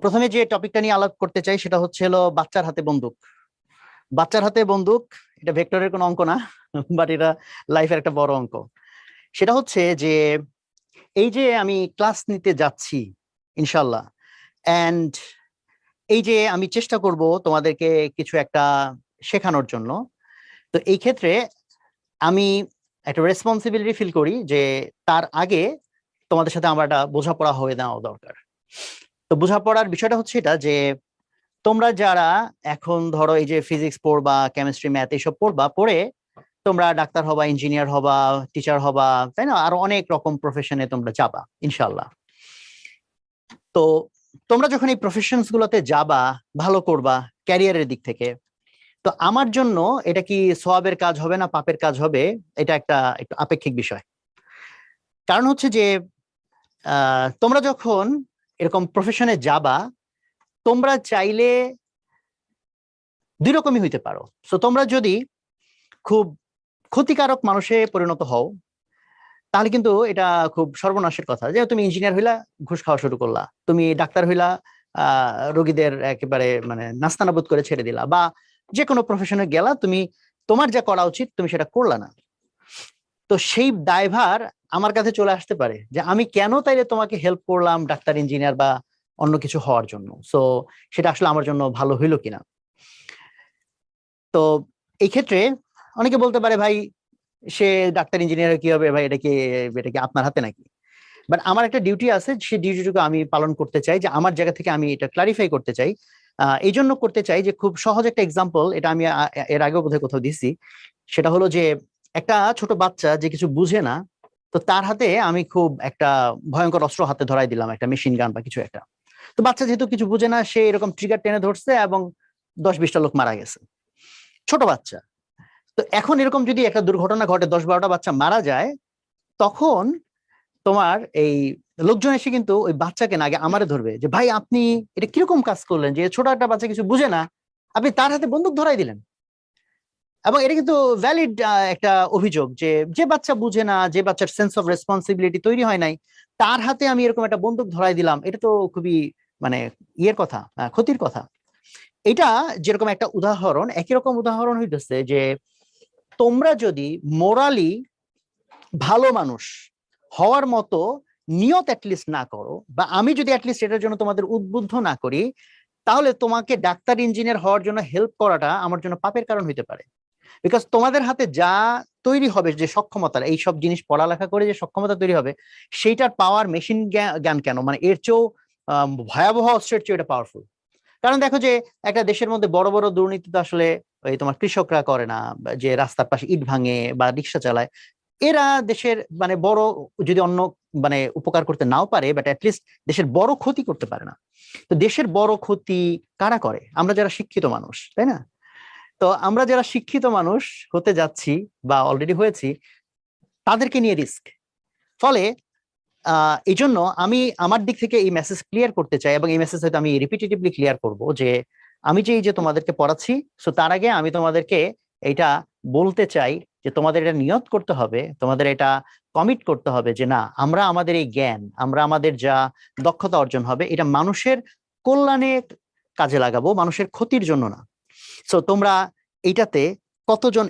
প্রথমে যে টপিকটা নিয়ে আলাপ করতে চাই সেটা হচ্ছে হলো বাচ্চার হাতে বন্দুক। বাচ্চার হাতে বন্দুক, এটা ভেক্টরের কোনো অঙ্ক না, বাট এটা লাইফের একটা বড় অঙ্ক। সেটা হচ্ছে যে এই যে আমি ক্লাস নিতে যাচ্ছি ইনশাল্লাহ, অ্যান্ড এই যে আমি চেষ্টা করব তোমাদেরকে কিছু একটা শেখানোর জন্য। তো এই ক্ষেত্রে আমি একটা রেসপন্সিবিলিটি ফিল করি যে তার আগে তোমাদের সাথে আমার একটা বোঝাপড়া হয়ে নেওয়া দরকার। তো বোঝাপড়ার বিষয়টা হচ্ছে এটা যে তোমরা যারা এখন ধরো এই যে ফিজিক্স পড়বা, কেমিস্ট্রি, ম্যাথ এইসব পড়বা, পড়ে তোমরা ডাক্তার হবা, ইঞ্জিনিয়ার হবা, টিচার হবা, তাই না, আরো অনেক রকম প্রফেশনে তোমরা যাবা ইনশাল্লাহ। তো তোমরা যখন এই প্রফেশনস গুলোতে যাবা, ভালো করবা ক্যারিয়ারের দিক থেকে, তো আমার জন্য এটা কি সওয়াবের কাজ হবে না পাপের কাজ হবে, এটা একটা একটু আপেক্ষিক বিষয়। কারণ হচ্ছে যে তোমরা যখন এরকম প্রফেশনে যাবা, তোমরা চাইলে দুই রকমই হইতে পারো। তো তোমরা যদি খুব ক্ষতিকারক মানুষে পরিণত হও, তাহলে কিন্তু এটা খুব সর্বনাশের কথা। যে তুমি ইঞ্জিনিয়ার হইলা, ঘুষ খাওয়া শুরু করলা, তুমি ডাক্তার হইলা, রোগীদের একেবারে মানে নাস্তানাবুদ করে ছেড়ে দিলা, বা যে কোনো প্রফেশনে গেলা, তুমি তোমার যা করা উচিত তুমি সেটা করলা না। তো সেই দায়ভার আমার কাছে চলে আসতে পারে যে আমি কেন তাইলে তোমাকে হেল্প করলাম ডাক্তার, ইঞ্জিনিয়ার বা অন্য কিছু হওয়ার জন্য। সো সেটা আসলে আমার জন্য ভালো হইলো কিনা। তো এই ক্ষেত্রে অনেকে বলতে পারে, ভাই সে ডাক্তার ইঞ্জিনিয়ার কি হবে ভাই, এটা কি আপনার হাতে নাকি? বাট আমার একটা ডিউটি আছে, সেই ডিউটিটুকু আমি পালন করতে চাই, যে আমার জায়গা থেকে আমি এটা ক্লারিফাই করতে চাই। এই জন্য করতে চাই যে খুব সহজ একটা এক্সাম্পল, এটা আমি এর আগেও বোধহয় কোথাও দিছি। সেটা হলো যে একটা ছোট বাচ্চা যে কিছু বুঝে না, তো তার হাতে আমি খুব একটা ভয়ঙ্কর অস্ত্র হাতে ধরাই দিলাম, একটা মেশিন গান বা কিছু একটা। তো বাচ্চা যেহেতু কিছু বুঝে না, সে এরকম ট্রিগার টেনে ধরছে এবং 10-20টা লোক মারা গেছে, ছোট বাচ্চা। তো এখন এরকম যদি একটা দুর্ঘটনা ঘটে, 10-12টা বাচ্চা মারা যায়, তখন তোমার এই লোকজন এসে কিন্তু ওই বাচ্চাকে না আগে আমারে ধরবে, যে ভাই আপনি এটা কিরকম কাজ করলেন, যে ছোট একটা বাচ্চা কিছু বুঝে না, আপনি তার হাতে বন্দুক ধরাই দিলেন। এবং এটা কিন্তু ভ্যালিড একটা অভিযোগ, যে যে বাচ্চা বুঝে না, যে বাচ্চার সেন্স অফ রেসপন্সিবিলিটি তৈরি হয় নাই, তার হাতে আমি এরকম একটা বন্দুক ধরাই দিলাম, এটা তো খুবই মানে ইয়ের কথা, ক্ষতির কথা। এটা যেরকম একটা উদাহরণ, একই রকম উদাহরণ হইতেছে যে তোমরা যদি মোরালি ভালো মানুষ হওয়ার মতো নিয়ত অ্যাটলিস্ট না করো, বা আমি যদি অ্যাটলিস্ট এটার জন্য তোমাদের উদ্বুদ্ধ না করি, তাহলে তোমাকে ডাক্তার, ইঞ্জিনিয়ার হওয়ার জন্য হেল্প করাটা আমার জন্য পাপের কারণ হইতে পারে। বিকজ তোমাদের হাতে যা তৈরি হবে, যে সক্ষমতা, এই সব জিনিস পড়ালেখা করে যে সক্ষমতা তৈরি হবে, সেইটার পাওয়ার মেশিন জ্ঞান কেন, মানে এর চেয়েও ভয়াবহ অস্ত্রের চেয়ে এটা পাওয়ারফুল। কারণ দেখো যে একটা দেশের মধ্যে বড় বড় দুর্নীতি তো আসলে ওই তোমার কৃষকরা করে না, যে রাস্তার পাশে ইট ভাঙে বা রিক্সা চালায়। এরা দেশের মানে বড়, যদি অন্য মানে উপকার করতে নাও পারে, বাট অ্যাটলিস্ট দেশের বড় ক্ষতি করতে পারে না। তো দেশের বড় ক্ষতি কারা করে? আমরা যারা শিক্ষিত মানুষ, তাই না? তো আমরা যারা শিক্ষিত মানুষ হতে যাচ্ছি বা অলরেডি হয়েছি, তাদেরকে নিয়ে রিস্ক। ফলে এই জন্য আমি আমার দিক থেকে এই মেসেজ ক্লিয়ার করতে চাই, এবং এই মেসেজ হয়তো আমি রিপিটেটিভলি ক্লিয়ার করব, যে আমি যে এই যে তোমাদেরকে পড়াচ্ছি, সো তার আগে আমি তোমাদেরকে এইটা বলতে চাই যে তোমাদের এটা নিয়ত করতে হবে, তোমাদের এটা কমিট করতে হবে, যে না, আমরা আমাদের এই জ্ঞান, আমরা আমাদের যা দক্ষতা অর্জন হবে, এটা মানুষের কল্যাণে কাজে লাগাবো, মানুষের ক্ষতির জন্য না। সো তোমরা এইটাতে কতজন